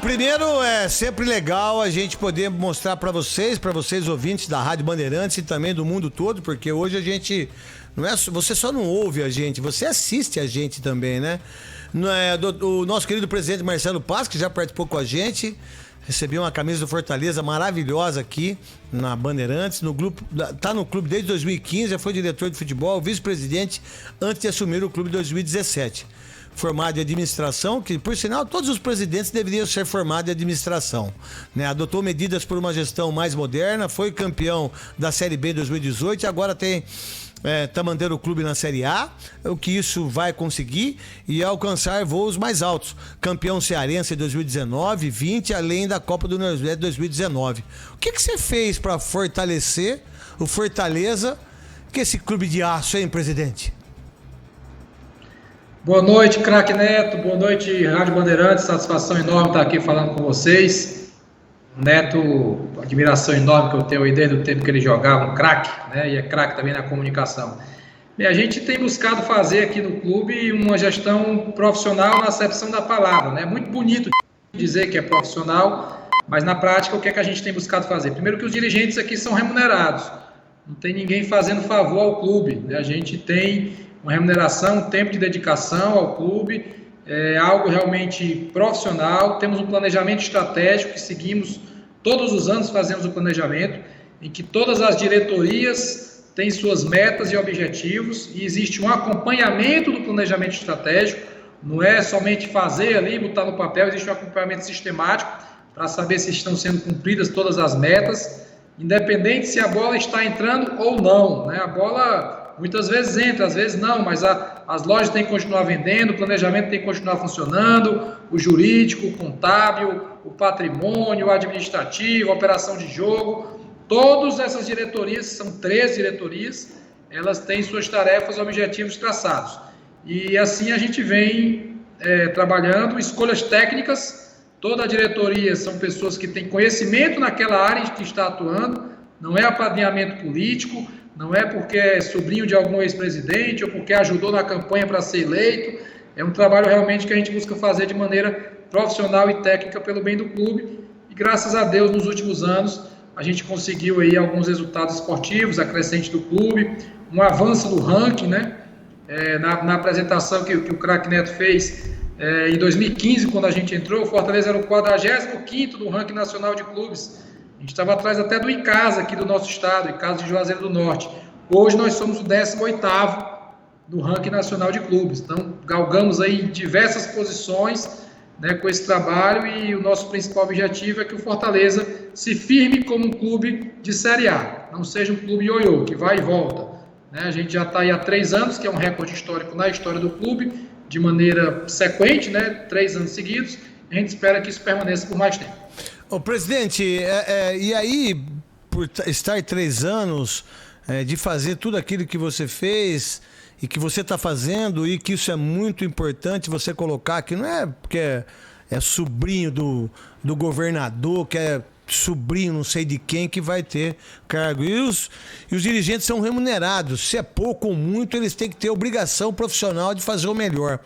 Primeiro é sempre legal a gente poder mostrar para vocês ouvintes da Rádio Bandeirantes e também do mundo todo, porque hoje a gente não é, você só não ouve a gente, você assiste a gente também, né? O nosso querido presidente Marcelo Paz, que já participou com a gente, recebeu uma camisa do Fortaleza maravilhosa aqui na Bandeirantes, tá no clube desde 2015, já foi diretor de futebol, vice-presidente antes de assumir o clube em 2017. Formado em administração, que por sinal todos os presidentes deveriam ser formados em administração, né? Adotou medidas por uma gestão mais moderna, foi campeão da Série B em 2018 e agora tá mantendo o clube na Série A, o que isso vai conseguir e alcançar voos mais altos. Campeão cearense em 2019, 20, além da Copa do Nordeste 2019. O que você fez para fortalecer o Fortaleza, que é esse clube de aço, hein, presidente? Boa noite, craque Neto. Boa noite, Rádio Bandeirantes. Satisfação enorme estar aqui falando com vocês. Neto, admiração enorme que eu tenho aí desde o tempo que ele jogava, um craque, né? E é craque também na comunicação. E a gente tem buscado fazer aqui no clube uma gestão profissional na acepção da palavra, né? Muito bonito dizer que é profissional, mas na prática o que é que a gente tem buscado fazer? Primeiro que os dirigentes aqui são remunerados. Não tem ninguém fazendo favor ao clube, né? A gente tem uma remuneração, um tempo de dedicação ao clube, algo realmente profissional. Temos um planejamento estratégico que seguimos todos os anos, fazemos o planejamento, em que todas as diretorias têm suas metas e objetivos e existe um acompanhamento do planejamento estratégico, não é somente fazer ali, botar no papel, existe um acompanhamento sistemático para saber se estão sendo cumpridas todas as metas, independente se a bola está entrando ou não, né? A bola muitas vezes entra, às vezes não, mas as lojas têm que continuar vendendo, o planejamento tem que continuar funcionando, o jurídico, o contábil, o patrimônio, o administrativo, a operação de jogo, todas essas diretorias, são 3 diretorias, elas têm suas tarefas e objetivos traçados. E assim a gente vem trabalhando, escolhas técnicas, toda a diretoria são pessoas que têm conhecimento naquela área em que está atuando, não é apadrinhamento político, não é porque é sobrinho de algum ex-presidente ou porque ajudou na campanha para ser eleito. É um trabalho realmente que a gente busca fazer de maneira profissional e técnica pelo bem do clube. E graças a Deus, nos últimos anos, a gente conseguiu aí alguns resultados esportivos, a crescente do clube, um avanço do ranking, né? Na apresentação que o craque Neto fez em 2015, quando a gente entrou, o Fortaleza era o 45º do ranking nacional de clubes. A gente estava atrás até do Icasa, aqui do nosso estado, Icasa de Juazeiro do Norte. Hoje nós somos o 18º do ranking nacional de clubes. Então, galgamos aí diversas posições, né, com esse trabalho, e o nosso principal objetivo é que o Fortaleza se firme como um clube de Série A, não seja um clube ioiô, que vai e volta, né? A gente já está aí há 3 anos, que é um recorde histórico na história do clube, de maneira sequente, né, 3 anos seguidos. A gente espera que isso permaneça por mais tempo. Ô, presidente, e aí, por estar 3 anos, de fazer tudo aquilo que você fez e que você está fazendo, e que isso é muito importante você colocar, que não é porque é sobrinho do governador, que é sobrinho não sei de quem que vai ter cargo. E os dirigentes são remunerados. Se é pouco ou muito, eles têm que ter obrigação profissional de fazer o melhor.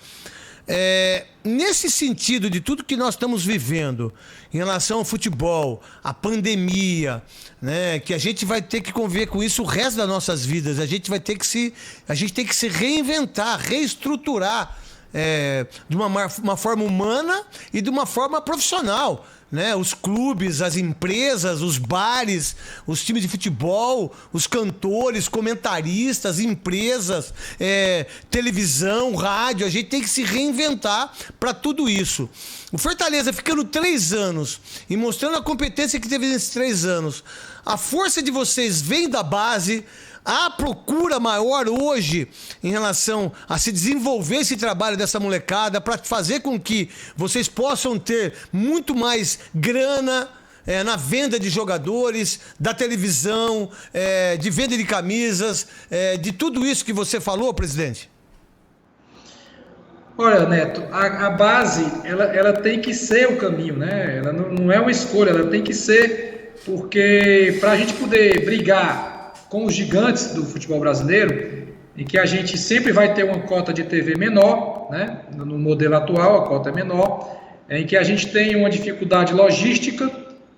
Nesse sentido de tudo que nós estamos vivendo em relação ao futebol, a pandemia, né, que a gente vai ter que conviver com isso o resto das nossas vidas, a gente tem que se reinventar, reestruturar de uma forma humana e de uma forma profissional, né? Os clubes, as empresas, os bares, os times de futebol, os cantores, comentaristas, empresas, televisão, rádio, a gente tem que se reinventar para tudo isso. O Fortaleza ficando 3 anos e mostrando a competência que teve nesses 3 anos, a força de vocês vem da base. Há procura maior hoje em relação a se desenvolver esse trabalho dessa molecada para fazer com que vocês possam ter muito mais grana na venda de jogadores, da televisão, de venda de camisas, de tudo isso que você falou, presidente? Olha, Neto, a base ela tem que ser o caminho, né? Ela não é uma escolha, ela tem que ser, porque para a gente poder brigar com os gigantes do futebol brasileiro, em que a gente sempre vai ter uma cota de TV menor, né? No modelo atual a cota é menor, em que a gente tem uma dificuldade logística,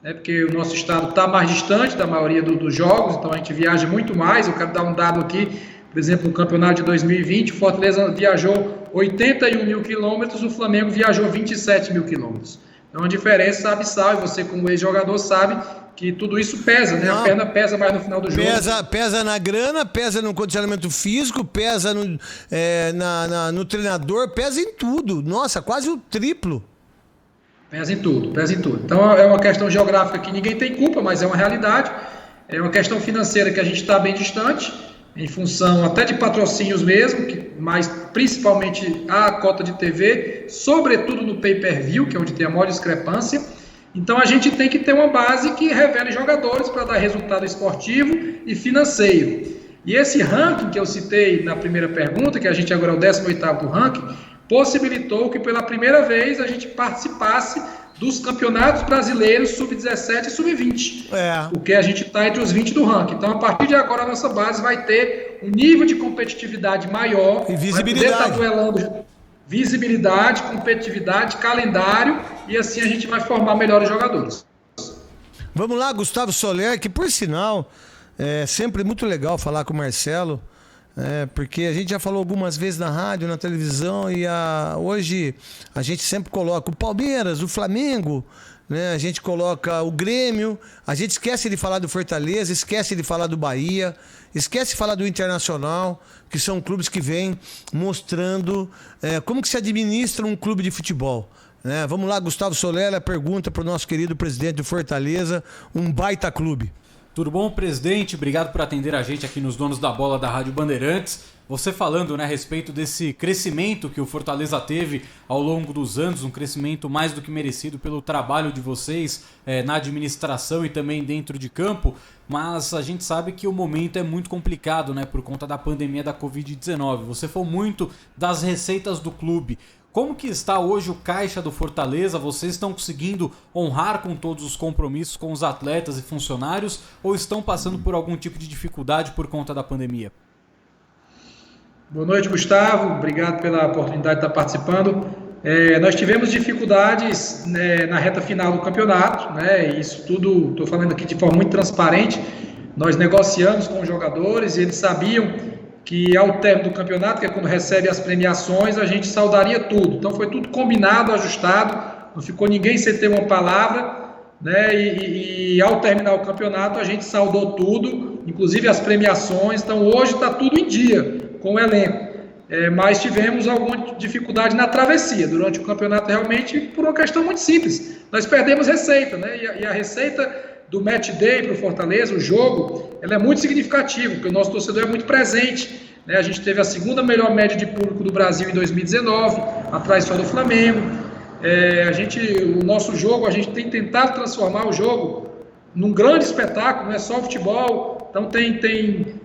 né, porque o nosso estado está mais distante da maioria dos jogos, então a gente viaja muito mais. Eu quero dar um dado aqui, por exemplo, no campeonato de 2020, o Fortaleza viajou 81 mil quilômetros, o Flamengo viajou 27 mil quilômetros. Então, uma diferença abissal, e você como ex-jogador sabe que tudo isso pesa, né? A perna pesa mais no final do jogo. Pesa na grana, pesa no condicionamento físico, pesa no treinador, pesa em tudo. Nossa, quase o triplo. Pesa em tudo, pesa em tudo. Então é uma questão geográfica que ninguém tem culpa, mas é uma realidade. É uma questão financeira que a gente está bem distante, em função até de patrocínios mesmo, mas principalmente a cota de TV, sobretudo no pay-per-view, que é onde tem a maior discrepância. Então a gente tem que ter uma base que revele jogadores para dar resultado esportivo e financeiro. E esse ranking que eu citei na primeira pergunta, que a gente agora é o 18º do ranking, possibilitou que pela primeira vez a gente participasse dos campeonatos brasileiros sub-17 e sub-20. Porque a gente está entre os 20 do ranking. Então, a partir de agora, a nossa base vai ter um nível de competitividade maior. E visibilidade. Vai poder estar duelando visibilidade, competitividade, calendário, e assim a gente vai formar melhores jogadores. Vamos lá, Gustavo Soler, que por sinal, é sempre muito legal falar com o Marcelo, porque a gente já falou algumas vezes na rádio, na televisão, e hoje a gente sempre coloca o Palmeiras, o Flamengo, né? A gente coloca o Grêmio, a gente esquece de falar do Fortaleza, esquece de falar do Bahia, esquece de falar do Internacional, que são clubes que vêm mostrando como que se administra um clube de futebol. Vamos lá, Gustavo Soler, a pergunta para o nosso querido presidente do Fortaleza, um baita clube. Tudo bom, presidente? Obrigado por atender a gente aqui nos Donos da Bola da Rádio Bandeirantes. Você falando, a respeito desse crescimento que o Fortaleza teve ao longo dos anos, um crescimento mais do que merecido pelo trabalho de vocês na administração e também dentro de campo, mas a gente sabe que o momento é muito complicado, por conta da pandemia da Covid-19. Você falou muito das receitas do clube. Como que está hoje o caixa do Fortaleza? Vocês estão conseguindo honrar com todos os compromissos com os atletas e funcionários ou estão passando por algum tipo de dificuldade por conta da pandemia? Boa noite, Gustavo. Obrigado pela oportunidade de estar participando. Nós tivemos dificuldades na reta final do campeonato, isso tudo, estou falando aqui de forma muito transparente. Nós negociamos com os jogadores e eles sabiam que ao término do campeonato, que é quando recebe as premiações, a gente saudaria tudo. Então foi tudo combinado, ajustado, não ficou ninguém sem ter uma palavra, e ao terminar o campeonato a gente saudou tudo, inclusive as premiações. Então hoje está tudo em dia com o elenco. Mas tivemos alguma dificuldade na travessia durante o campeonato, realmente por uma questão muito simples. Nós perdemos receita, e a receita do Match Day para o Fortaleza, o jogo, ela é muito significativa, porque o nosso torcedor é muito presente. A gente teve a segunda melhor média de público do Brasil em 2019, atrás só do Flamengo. O nosso jogo, a gente tem tentado transformar o jogo num grande espetáculo, não é só o futebol. Então tem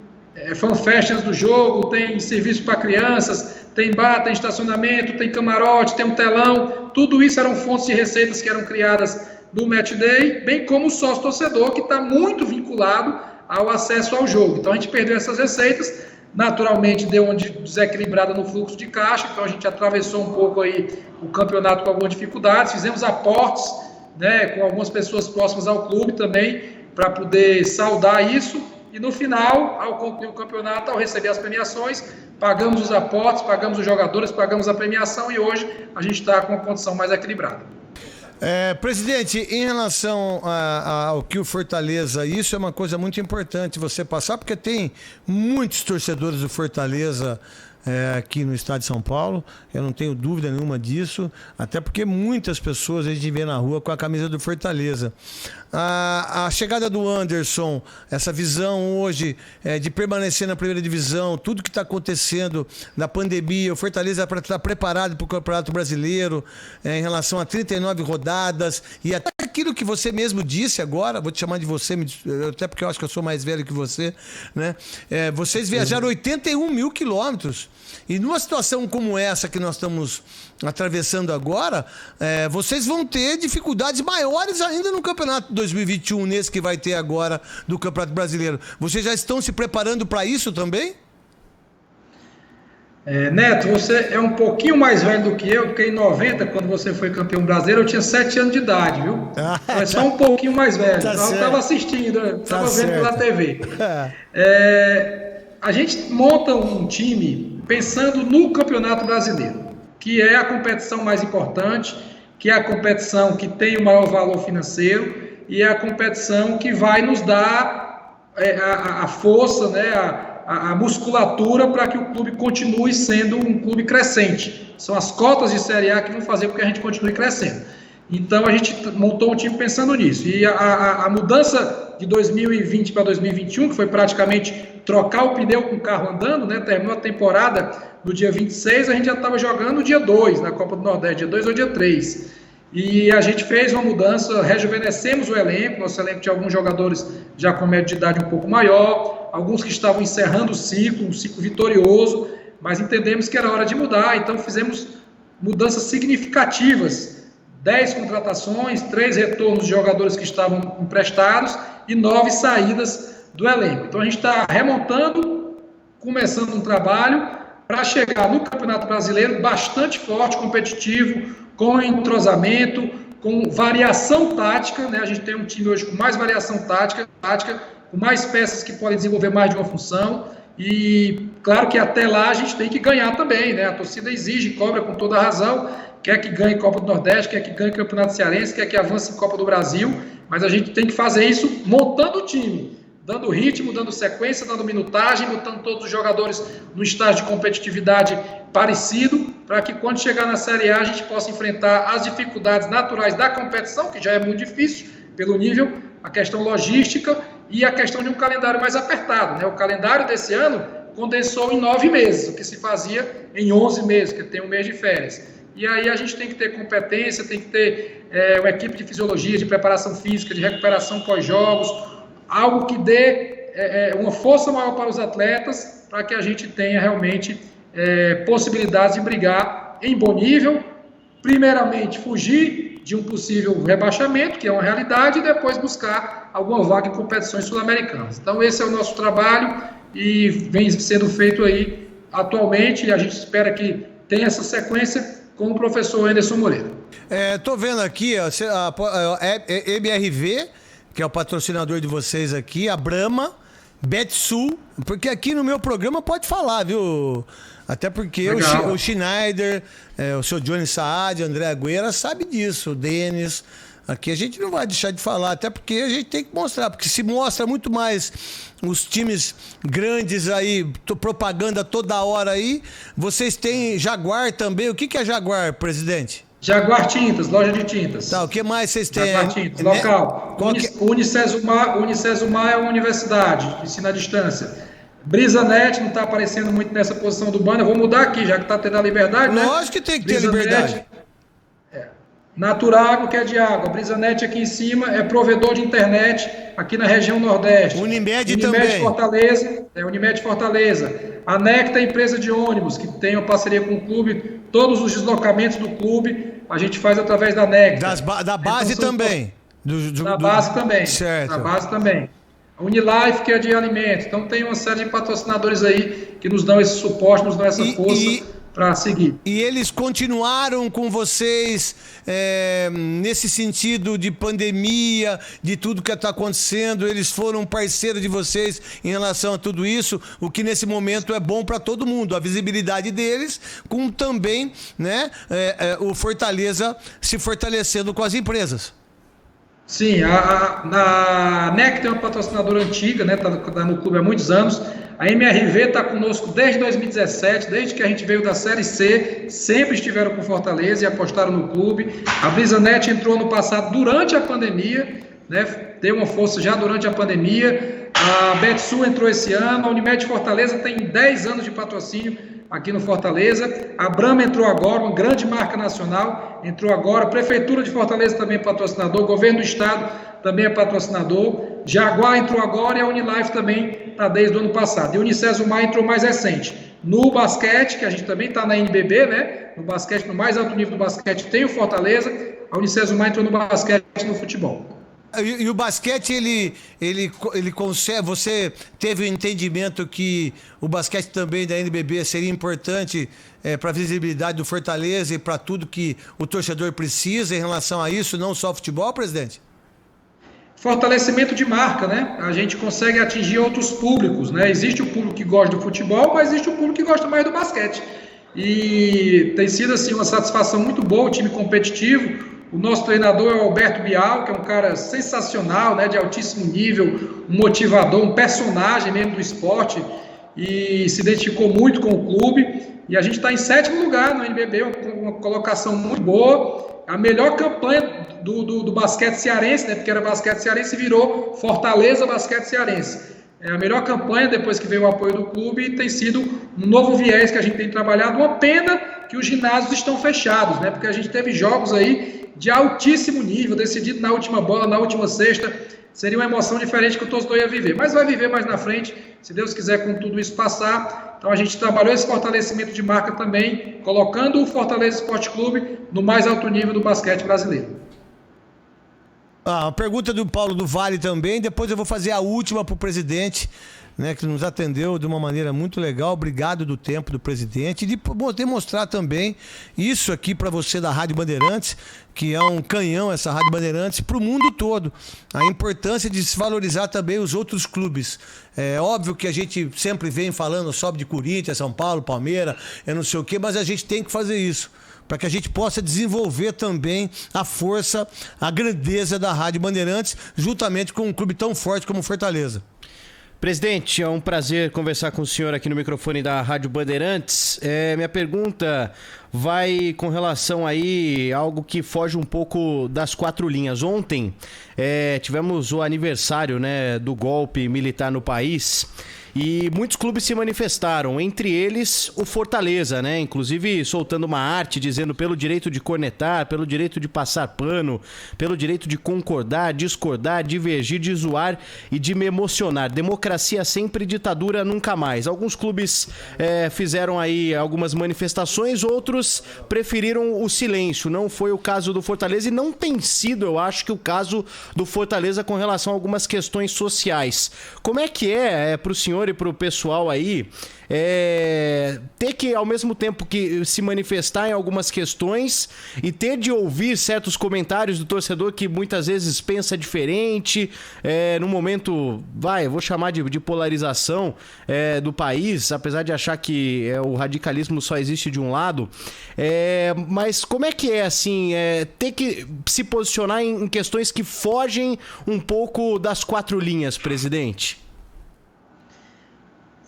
fanfests do jogo, tem serviço para crianças, tem bar, tem estacionamento, tem camarote, tem um telão. Tudo isso eram fontes de receitas que eram criadas do Match Day, bem como o sócio-torcedor, que está muito vinculado ao acesso ao jogo. Então a gente perdeu essas receitas, naturalmente deu uma desequilibrada no fluxo de caixa, então a gente atravessou um pouco aí o campeonato com algumas dificuldades, fizemos aportes com algumas pessoas próximas ao clube também, para poder saldar isso, e no final, ao concluir o campeonato, ao receber as premiações, pagamos os aportes, pagamos os jogadores, pagamos a premiação, e hoje a gente está com uma condição mais equilibrada. Presidente, em relação ao que o Fortaleza, isso é uma coisa muito importante você passar, porque tem muitos torcedores do Fortaleza aqui no estado de São Paulo, eu não tenho dúvida nenhuma disso, até porque muitas pessoas a gente vê na rua com a camisa do Fortaleza. A chegada do Anderson, essa visão hoje de permanecer na primeira divisão, tudo que está acontecendo na pandemia, o Fortaleza para estar preparado para o Campeonato Brasileiro, em relação a 39 rodadas, e até aquilo que você mesmo disse agora, vou te chamar de você, até porque eu acho que eu sou mais velho que você, vocês viajaram 81 mil quilômetros, e numa situação como essa que nós estamos atravessando agora, vocês vão ter dificuldades maiores ainda no Campeonato 2021, nesse que vai ter agora do Campeonato Brasileiro. Vocês já estão se preparando para isso também? Neto, você é um pouquinho mais velho do que eu, porque em 90, quando você foi campeão brasileiro, eu tinha 7 anos de idade, viu? É só um pouquinho mais velho. Tá, eu estava assistindo, estava vendo pela TV. A gente monta um time pensando no Campeonato Brasileiro, que é a competição mais importante, que é a competição que tem o maior valor financeiro e é a competição que vai nos dar a força, né, a musculatura para que o clube continue sendo um clube crescente. São as cotas de Série A que vão fazer com que a gente continue crescendo. Então a gente montou um time pensando nisso. E a mudança de 2020 para 2021, que foi praticamente trocar o pneu com o carro andando, né? Terminou a temporada no dia 26, a gente já estava jogando no dia 2, na Copa do Nordeste, dia 2 ou dia 3. E a gente fez uma mudança, rejuvenescemos o elenco, nosso elenco tinha alguns jogadores já com média de idade um pouco maior, alguns que estavam encerrando o ciclo, um ciclo vitorioso, mas entendemos que era hora de mudar, então fizemos mudanças significativas, 10 contratações, 3 retornos de jogadores que estavam emprestados e 9 saídas do elenco. Então a gente está remontando, começando um trabalho para chegar no Campeonato Brasileiro bastante forte, competitivo, com entrosamento, com variação tática, né? A gente tem um time hoje com mais variação tática, com mais peças que podem desenvolver mais de uma função, e claro que até lá a gente tem que ganhar também, né? A torcida exige, cobra com toda a razão, quer que ganhe Copa do Nordeste, quer que ganhe Campeonato Cearense, quer que avance em Copa do Brasil, mas a gente tem que fazer isso montando o time, dando ritmo, dando sequência, dando minutagem, botando todos os jogadores no estágio de competitividade parecido, para que quando chegar na Série A a gente possa enfrentar as dificuldades naturais da competição, que já é muito difícil pelo nível, a questão logística e a questão de um calendário mais apertado, né? O calendário desse ano condensou em 9 meses, o que se fazia em 11 meses, que tem um mês de férias. E aí a gente tem que ter competência, tem que ter uma equipe de fisiologia, de preparação física, de recuperação pós-jogos, algo que dê uma força maior para os atletas, para que a gente tenha realmente possibilidades de brigar em bom nível, primeiramente fugir de um possível rebaixamento, que é uma realidade, e depois buscar alguma vaga em competições sul-americanas. Então esse é o nosso trabalho e vem sendo feito aí atualmente, e a gente espera que tenha essa sequência com o professor Anderson Moreira. Tô vendo aqui, ó, a MRV, que é o patrocinador de vocês aqui, a Brahma, Betsul, porque aqui no meu programa pode falar, viu? Até porque o Schneider, o seu Johnny Saad, o André Agüera sabe disso, o Denis. Aqui a gente não vai deixar de falar, até porque a gente tem que mostrar, porque se mostra muito mais os times grandes aí, propaganda toda hora aí. Vocês têm Jaguar também. O que é Jaguar, presidente? Jaguar Tintas, loja de tintas. Tá, o que mais vocês têm? Jaguar Tintas, local. Unicesumar é uma universidade, ensina à distância. BrisaNet não está aparecendo muito nessa posição do banner. Eu vou mudar aqui, já que está tendo a liberdade, né? Lógico que tem que ter liberdade. Naturago, que é de água. BrisaNet aqui em cima é provedor de internet aqui na região Nordeste. Unimed também. Unimed Fortaleza. A Necta é empresa de ônibus, que tem uma parceria com o clube. Todos os deslocamentos do clube a gente faz através da Necta. Da base então, também. Da base também. Certo. Da base também. A Unilife, que é de alimentos. Então tem uma série de patrocinadores aí que nos dão esse suporte, nos dão essa força para seguir. E eles continuaram com vocês nesse sentido de pandemia, de tudo que está acontecendo, eles foram parceiros de vocês em relação a tudo isso, o que nesse momento é bom para todo mundo, a visibilidade deles, com também, né, o Fortaleza se fortalecendo com as empresas. Sim, a NEC tem uma patrocinadora antiga, né? Tá no clube há muitos anos. A MRV está conosco desde 2017, desde que a gente veio da Série C, sempre estiveram com Fortaleza e apostaram no clube. A BrisaNet entrou no passado durante a pandemia, né? Deu uma força já durante a pandemia. A Betsul entrou esse ano. A Unimed Fortaleza tem 10 anos de patrocínio aqui no Fortaleza. A Brahma entrou agora, uma grande marca nacional, entrou agora. A Prefeitura de Fortaleza também é patrocinador, o Governo do Estado também é patrocinador. Jaguar entrou agora e a Unilife também está desde o ano passado. E o Unicesumar entrou mais recente. No basquete, que a gente também está na NBB, né? No basquete, no mais alto nível do basquete, tem o Fortaleza. A Unicesumar entrou no basquete e no futebol. E o basquete, ele consegue. Você teve o entendimento que o basquete também da NBB seria importante para a visibilidade do Fortaleza e para tudo que o torcedor precisa em relação a isso, não só futebol, presidente? Fortalecimento de marca, né? A gente consegue atingir outros públicos, né? Existe o público que gosta do futebol, mas existe o público que gosta mais do basquete. E tem sido assim uma satisfação muito boa, o time competitivo. O nosso treinador é o Alberto Bial, que é um cara sensacional, né, de altíssimo nível, um motivador, um personagem mesmo do esporte, e se identificou muito com o clube. E a gente está em 7º lugar no NBB, uma colocação muito boa. A melhor campanha do basquete cearense, né, porque era basquete cearense, virou Fortaleza Basquete Cearense. É a melhor campanha depois que veio o apoio do clube e tem sido um novo viés que a gente tem trabalhado. Uma pena que os ginásios estão fechados, né, porque a gente teve jogos aí de altíssimo nível, decidido na última bola, na última sexta. Seria uma emoção diferente que o torcedor ia viver, mas vai viver mais na frente, se Deus quiser, com tudo isso passar. Então a gente trabalhou esse fortalecimento de marca também, colocando o Fortaleza Esporte Clube no mais alto nível do basquete brasileiro. A pergunta do Paulo do Vale também, depois eu vou fazer a última para o presidente, né, que nos atendeu de uma maneira muito legal. Obrigado do tempo do presidente, e de demonstrar também isso aqui para você da Rádio Bandeirantes, que é um canhão, essa Rádio Bandeirantes, para o mundo todo. A importância de se valorizar também os outros clubes. É óbvio que a gente sempre vem falando só de Corinthians, São Paulo, Palmeiras, eu não sei o quê, mas a gente tem que fazer isso, para que a gente possa desenvolver também a força, a grandeza da Rádio Bandeirantes, juntamente com um clube tão forte como o Fortaleza. Presidente, é um prazer conversar com o senhor aqui no microfone da Rádio Bandeirantes. Minha pergunta vai com relação aí a algo que foge um pouco das 4 linhas. Ontem tivemos o aniversário, né, do golpe militar no país. E muitos clubes se manifestaram, entre eles o Fortaleza, né? Inclusive soltando uma arte dizendo pelo direito de cornetar, pelo direito de passar pano, pelo direito de concordar, discordar, divergir, de zoar e de me emocionar. Democracia sempre, ditadura nunca mais. Alguns clubes fizeram aí algumas manifestações, outros preferiram o silêncio. Não foi o caso do Fortaleza e não tem sido, eu acho, que o caso do Fortaleza com relação a algumas questões sociais. Como é que para o senhor e para o pessoal aí ter que, ao mesmo tempo que se manifestar em algumas questões e ter de ouvir certos comentários do torcedor que muitas vezes pensa diferente, no momento, vou chamar de polarização do país, apesar de achar que o radicalismo só existe de um lado, mas como é que assim, ter que se posicionar em questões que fogem um pouco das 4 linhas, presidente?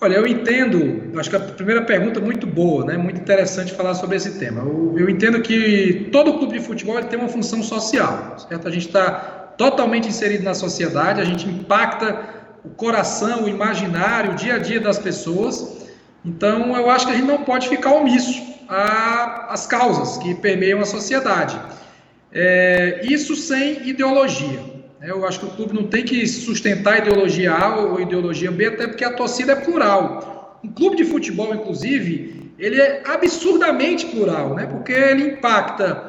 Olha, eu entendo, acho que a primeira pergunta é muito boa, né? Muito interessante falar sobre esse tema. Eu entendo que todo clube de futebol ele tem uma função social, certo? A gente está totalmente inserido na sociedade, a gente impacta o coração, o imaginário, o dia a dia das pessoas. Então, eu acho que a gente não pode ficar omisso às causas que permeiam a sociedade. Isso sem ideologia. Eu acho que o clube não tem que sustentar ideologia A ou ideologia B, até porque a torcida é plural. Um clube de futebol, inclusive, ele é absurdamente plural, né? Porque ele impacta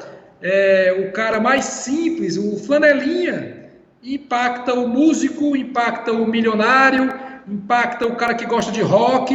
o cara mais simples, o flanelinha, impacta o músico, impacta o milionário, impacta o cara que gosta de rock,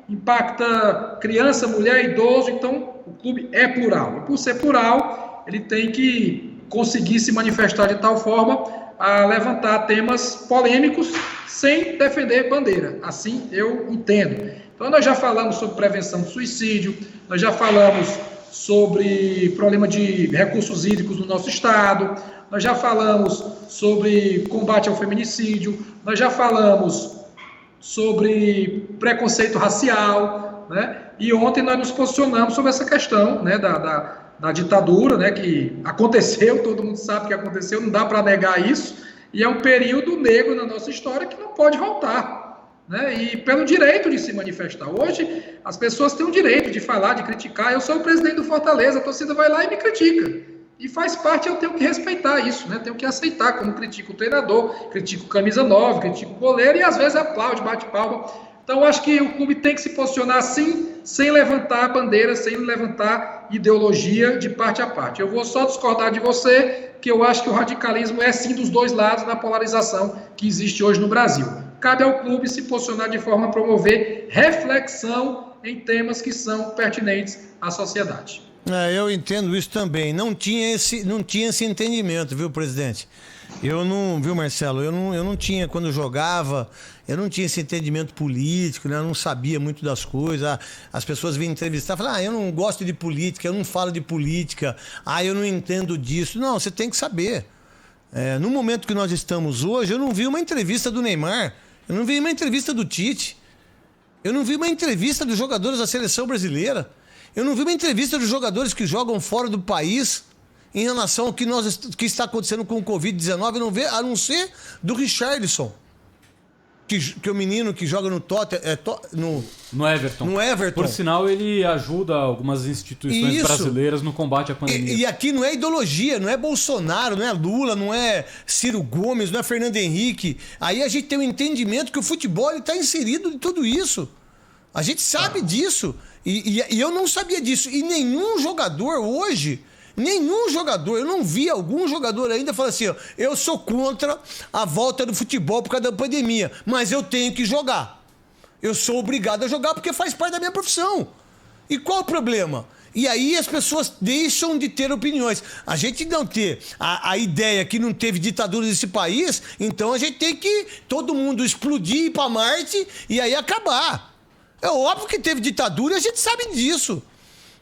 impacta criança, mulher, idoso. Então, o clube é plural. E por ser plural, ele tem que conseguir se manifestar de tal forma a levantar temas polêmicos sem defender bandeira. Assim eu entendo. Então nós já falamos sobre prevenção do suicídio, nós já falamos sobre problema de recursos hídricos no nosso estado, nós já falamos sobre combate ao feminicídio, nós já falamos sobre preconceito racial, né? E ontem nós nos posicionamos sobre essa questão, né, da ditadura, né, que aconteceu, todo mundo sabe que aconteceu, não dá para negar isso, e é um período negro na nossa história que não pode voltar, né, e pelo direito de se manifestar. Hoje, as pessoas têm o direito de falar, de criticar. Eu sou o presidente do Fortaleza, a torcida vai lá e me critica, e faz parte, eu tenho que respeitar isso, né, tenho que aceitar, como critico o treinador, critico o camisa 9, critico o goleiro, e às vezes aplaude, bate palma, Então, eu acho que o clube tem que se posicionar assim, sem levantar bandeira, sem levantar ideologia de parte a parte. Eu vou só discordar de você, que eu acho que o radicalismo é sim dos dois lados na polarização que existe hoje no Brasil. Cabe ao clube se posicionar de forma a promover reflexão em temas que são pertinentes à sociedade. Eu entendo isso também. Não tinha esse entendimento, viu, presidente? Viu, Marcelo? Eu não tinha, quando eu jogava, eu não tinha esse entendimento político, né? Eu não sabia muito das coisas. As pessoas vinham entrevistar e falavam, eu não gosto de política, eu não falo de política, eu não entendo disso. Não, você tem que saber. No momento que nós estamos hoje, eu não vi uma entrevista do Neymar, eu não vi uma entrevista do Tite, eu não vi uma entrevista dos jogadores da seleção brasileira, eu não vi uma entrevista dos jogadores que jogam fora do país em relação ao que está acontecendo com o Covid-19, a não ser do Richarlison, que é o menino que joga no Tottenham, no Everton. No Everton. Por sinal, ele ajuda algumas instituições brasileiras no combate à pandemia. E aqui não é ideologia, não é Bolsonaro, não é Lula, não é Ciro Gomes, não é Fernando Henrique. Aí a gente tem um entendimento que o futebol está inserido em tudo isso. A gente sabe disso. E eu não sabia disso. E nenhum jogador hoje... eu não vi algum jogador ainda falar assim, eu sou contra a volta do futebol por causa da pandemia, mas eu tenho que jogar. Eu sou obrigado a jogar porque faz parte da minha profissão. E qual o problema? E aí as pessoas deixam de ter opiniões. A gente não ter a ideia que não teve ditadura nesse país, então a gente tem que todo mundo explodir, ir para Marte e aí acabar. É óbvio que teve ditadura e a gente sabe disso.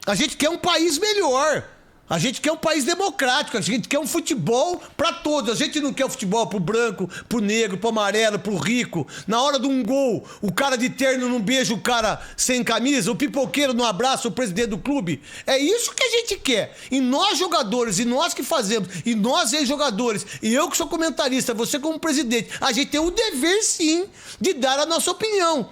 A gente quer um país melhor. A gente quer um país democrático, a gente quer um futebol para todos. A gente não quer o futebol pro branco, pro negro, pro amarelo, pro rico. Na hora de um gol, o cara de terno não beija o cara sem camisa, o pipoqueiro não abraça o presidente do clube. É isso que a gente quer. E nós jogadores, e nós que fazemos, e nós ex-jogadores, e eu que sou comentarista, você como presidente, a gente tem o dever sim de dar a nossa opinião.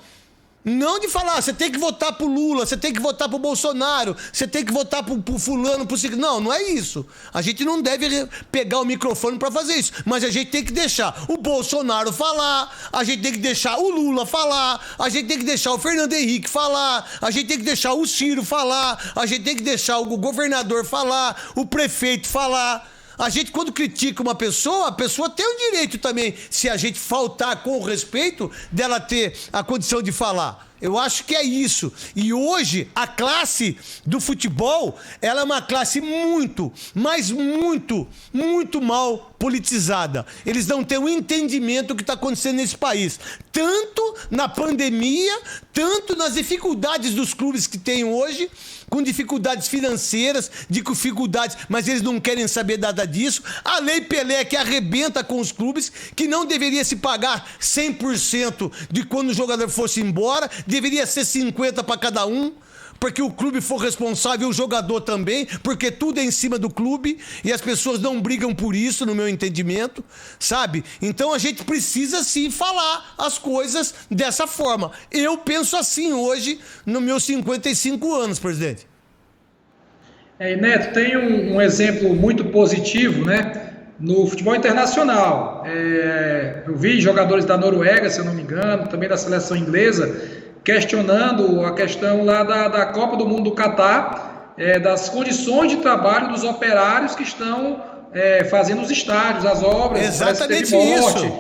Não de falar, você tem que votar pro Lula, você tem que votar pro Bolsonaro, você tem que votar pro fulano, pro ciclano. Não é isso. A gente não deve pegar o microfone para fazer isso. Mas a gente tem que deixar o Bolsonaro falar, a gente tem que deixar o Lula falar, a gente tem que deixar o Fernando Henrique falar, a gente tem que deixar o Ciro falar, a gente tem que deixar o governador falar, o prefeito falar. A gente, quando critica uma pessoa, a pessoa tem o direito também, se a gente faltar com o respeito, dela ter a condição de falar. Eu acho que é isso. E hoje, a classe do futebol, ela é uma classe muito, mas muito, muito mal politizada. Eles não têm um entendimento do que está acontecendo nesse país. Tanto na pandemia, tanto nas dificuldades dos clubes que tem hoje, com dificuldades financeiras, dificuldades, mas eles não querem saber nada disso. A Lei Pelé que arrebenta com os clubes, que não deveria se pagar 100% de quando o jogador fosse embora, deveria ser 50% para cada um, porque o clube for responsável, o jogador também, porque tudo é em cima do clube e as pessoas não brigam por isso, no meu entendimento, sabe? Então a gente precisa sim falar as coisas dessa forma. Eu penso assim hoje, nos meus 55 anos, presidente. Neto, tem um exemplo muito positivo, né? No futebol internacional. Eu vi jogadores da Noruega, se eu não me engano, também da seleção inglesa, questionando a questão lá da Copa do Mundo do Catar, das condições de trabalho dos operários que estão fazendo os estádios, as obras. Exatamente isso.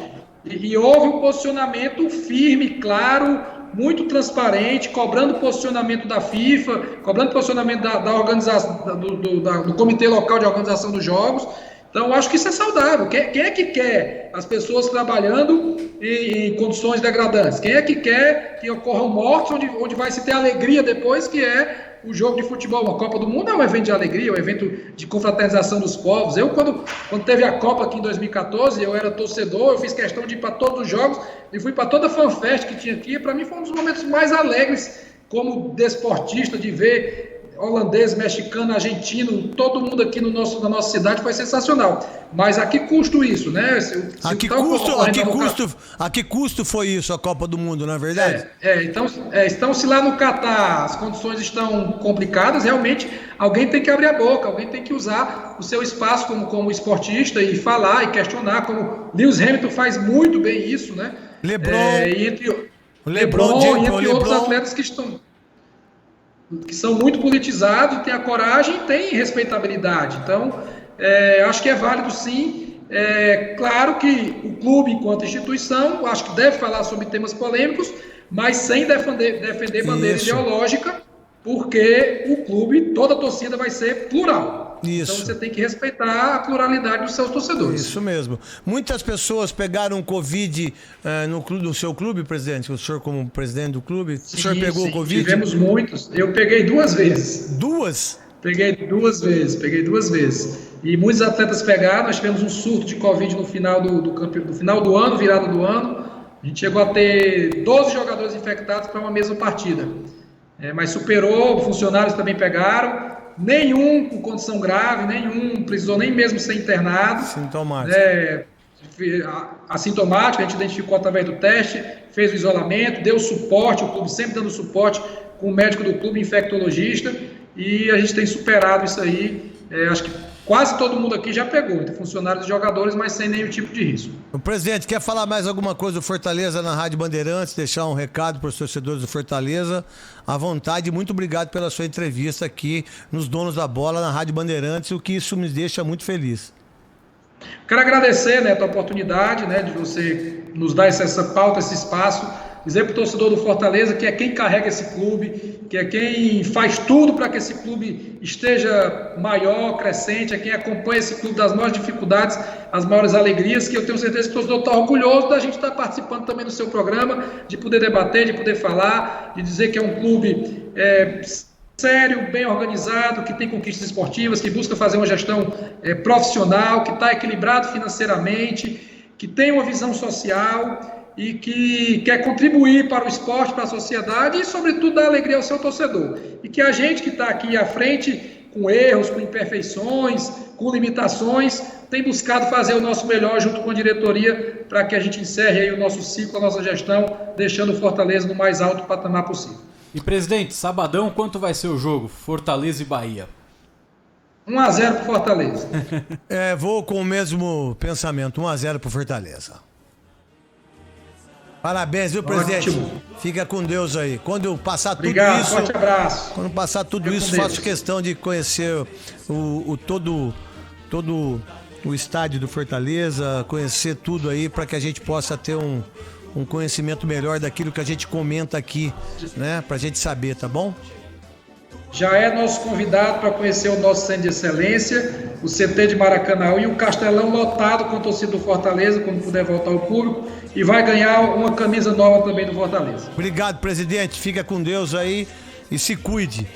E houve um posicionamento firme, claro, muito transparente, cobrando posicionamento da FIFA, cobrando posicionamento da organização, do Comitê Local de Organização dos Jogos. Então, eu acho que isso é saudável. Quem é que quer as pessoas trabalhando em condições degradantes? Quem é que quer que ocorram mortes onde vai se ter alegria depois, que é o jogo de futebol? Uma Copa do Mundo é um evento de alegria, um evento de confraternização dos povos. Eu, quando teve a Copa aqui em 2014, eu era torcedor, eu fiz questão de ir para todos os jogos e fui para toda a fanfest que tinha aqui. Para mim foi um dos momentos mais alegres como desportista, de ver holandês, mexicano, argentino, todo mundo aqui na nossa cidade, foi sensacional. Mas a que custo isso, né? A que custo foi isso, a Copa do Mundo, não é verdade? Então, se lá no Catar as condições estão complicadas, realmente alguém tem que abrir a boca, alguém tem que usar o seu espaço como esportista e falar e questionar, como Lewis Hamilton faz muito bem isso, né? LeBron. LeBron e entre outros atletas que são muito politizados, têm a coragem e têm respeitabilidade. Então, acho que é válido sim. Claro que o clube, enquanto instituição, acho que deve falar sobre temas polêmicos, mas sem defender bandeira ideológica, porque o clube, toda a torcida vai ser plural. Isso. Então você tem que respeitar a pluralidade dos seus torcedores. Isso mesmo. Muitas pessoas pegaram Covid no seu clube, presidente? O senhor como presidente do clube? Sim, o senhor pegou Covid? Tivemos muitos. Eu peguei 2 vezes. 2? Peguei duas vezes. E muitos atletas pegaram. Nós tivemos um surto de Covid no final do final do ano, virada do ano. A gente chegou a ter 12 jogadores infectados para uma mesma partida. Mas superou, funcionários também pegaram. Nenhum com condição grave, nenhum precisou nem mesmo ser internado. Sintomático. Assintomático, a gente identificou através do teste, fez o isolamento, deu suporte, o clube sempre dando suporte com o médico do clube, infectologista, e a gente tem superado isso aí. Acho que quase todo mundo aqui já pegou, entre funcionários e jogadores, mas sem nenhum tipo de risco. O presidente, quer falar mais alguma coisa do Fortaleza na Rádio Bandeirantes, deixar um recado para os torcedores do Fortaleza? À vontade, muito obrigado pela sua entrevista aqui nos Donos da Bola na Rádio Bandeirantes, o que isso me deixa muito feliz. Quero agradecer, Neto, a oportunidade, de você nos dar essa pauta, esse espaço, dizer para o torcedor do Fortaleza que é quem carrega esse clube, que é quem faz tudo para que esse clube esteja maior, crescente, é quem acompanha esse clube das maiores dificuldades, as maiores alegrias, que eu tenho certeza que o torcedor está orgulhoso da gente estar participando também do seu programa, de poder debater, de poder falar, de dizer que é um clube sério, bem organizado, que tem conquistas esportivas, que busca fazer uma gestão profissional, que está equilibrado financeiramente, que tem uma visão social e que quer contribuir para o esporte, para a sociedade e, sobretudo, dar alegria ao seu torcedor. E que a gente que está aqui à frente, com erros, com imperfeições, com limitações, tem buscado fazer o nosso melhor junto com a diretoria para que a gente encerre aí o nosso ciclo, a nossa gestão, deixando o Fortaleza no mais alto patamar possível. E, presidente, sabadão, quanto vai ser o jogo? Fortaleza e Bahia. 1-0 para Fortaleza. Vou com o mesmo pensamento, 1-0 para Fortaleza. Parabéns, viu, presidente? Ótimo. Fica com Deus aí. Quando eu passar Obrigado, tudo isso... forte abraço. Quando passar tudo Fica isso, com Deus. faço questão de conhecer todo o estádio do Fortaleza, conhecer tudo aí, para que a gente possa ter um conhecimento melhor daquilo que a gente comenta aqui, né? Pra gente saber, tá bom? Já é nosso convidado para conhecer o nosso centro de excelência, o CT de Maracanã e o Castelão lotado com a torcida do Fortaleza, quando puder voltar ao público, e vai ganhar uma camisa nova também do Fortaleza. Obrigado, presidente. Fica com Deus aí e se cuide.